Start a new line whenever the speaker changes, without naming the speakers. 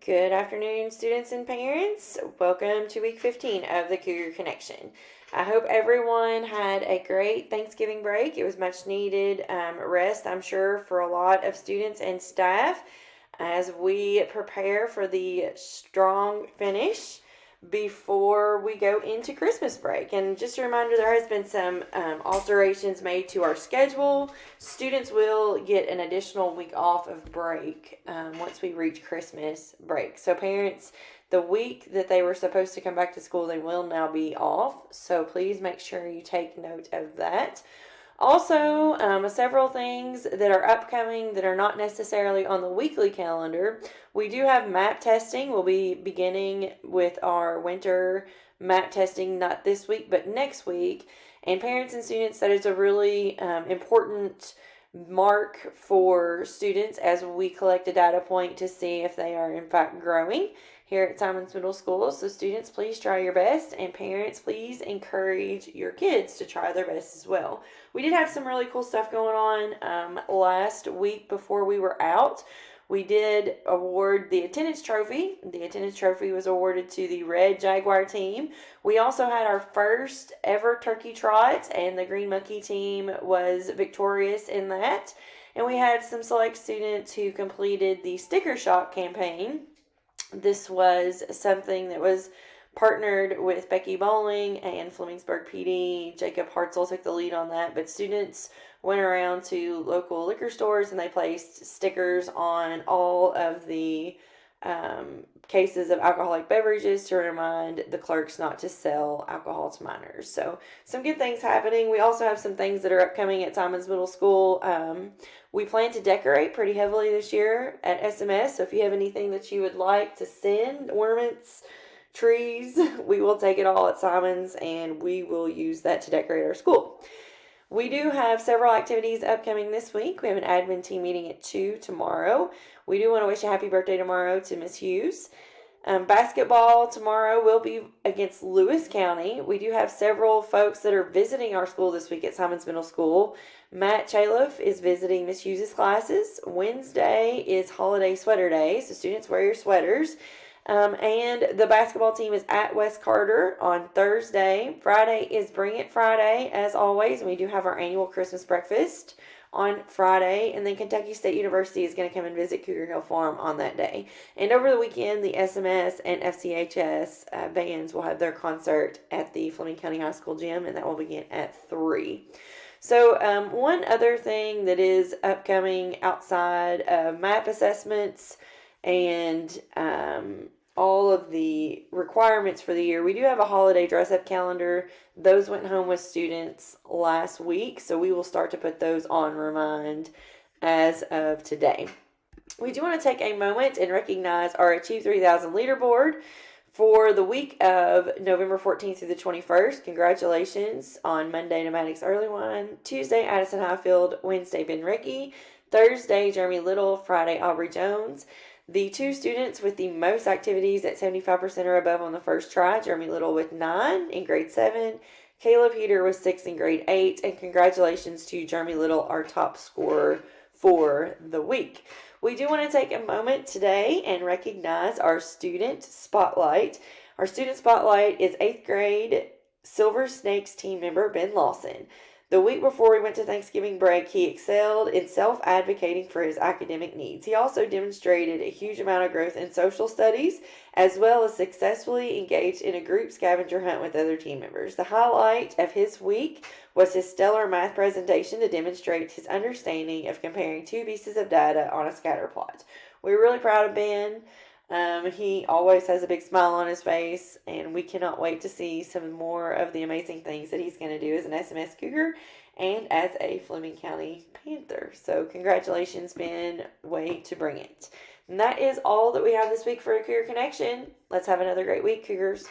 Good afternoon, students and parents. Welcome to week 15 of the Cougar Connection. I hope everyone had a great Thanksgiving break. It was much needed rest, I'm sure, for a lot of students and staff as we prepare for the strong finish before we go into Christmas break. And just a reminder, there has been some alterations made to our schedule. Students will get an additional week off of break once we reach Christmas break. So parents, the week that they were supposed to come back to school, they will now be off. So please make sure you take note of that. Also, several things that are upcoming that are not necessarily on the weekly calendar. We do have map testing. We'll be beginning with our winter map testing, not this week, but next week. And parents and students, that is a really important mark for students as we collect a data point to see if they are in fact growing here at Simons Middle School. So students, please try your best, and parents, please encourage your kids to try their best as well. We did have some really cool stuff going on last week before we were out. We did award the attendance trophy. The attendance trophy was awarded to the Red Jaguar team. We also had our first ever turkey trot, and the Green Monkey team was victorious in that. And we had some select students who completed the sticker shock campaign. This was something that was partnered with Becky Bowling and Flemingsburg PD. Jacob Hartzell took the lead on that, but students went around to local liquor stores and they placed stickers on all of the cases of alcoholic beverages to remind the clerks not to sell alcohol to minors. So some good things happening. We also have some things that are upcoming at Simons Middle School. We plan to decorate pretty heavily this year at SMS. So if you have anything that you would like to send, ornaments, trees, we will take it all at Simons and we will use that to decorate our school. We do have several activities upcoming this week. We have an admin team meeting at 2 tomorrow. We do want to wish a happy birthday tomorrow to Miss Hughes. Basketball tomorrow will be against Lewis County. We do have several folks that are visiting our school this week at Simons Middle School. Matt Chaloff is visiting Miss Hughes' classes. Wednesday is holiday sweater day, so students wear your sweaters. And the basketball team is at West Carter on Thursday. Friday is Bring It Friday, as always. And we do have our annual Christmas breakfast on Friday. And then Kentucky State University is going to come and visit Cougar Hill Farm on that day. And over the weekend, the SMS and FCHS bands will have their concert at the Fleming County High School gym, and that will begin at 3. So one other thing that is upcoming outside of map assessments and all of the requirements for the year, we do have a holiday dress-up calendar. Those went home with students last week, so we will start to put those on Remind as of today. We do want to take a moment and recognize our Achieve 3000 leaderboard for the week of November 14th through the 21st. Congratulations on Monday, Nomadic's Early One. Tuesday, Addison Highfield. Wednesday, Ben Rickey. Thursday, Jeremy Little. Friday, Aubrey Jones. The two students with the most activities at 75% or above on the first try, Jeremy Little with 9 in grade 7, Caleb Heater with 6 in grade 8, and congratulations to Jeremy Little, our top scorer for the week. We do want to take a moment today and recognize our student spotlight. Our student spotlight is 8th grade Silver Snakes team member Ben Lawson. The week before we went to Thanksgiving break, he excelled in self-advocating for his academic needs. He also demonstrated a huge amount of growth in social studies, as well as successfully engaged in a group scavenger hunt with other team members. The highlight of his week was his stellar math presentation to demonstrate his understanding of comparing two pieces of data on a scatter plot. We're really proud of Ben. He always has a big smile on his face, and we cannot wait to see some more of the amazing things that he's going to do as an SMS Cougar and as a Fleming County Panther. So congratulations, Ben. Way to bring it. And that is all that we have this week for a Cougar Connection. Let's have another great week, Cougars.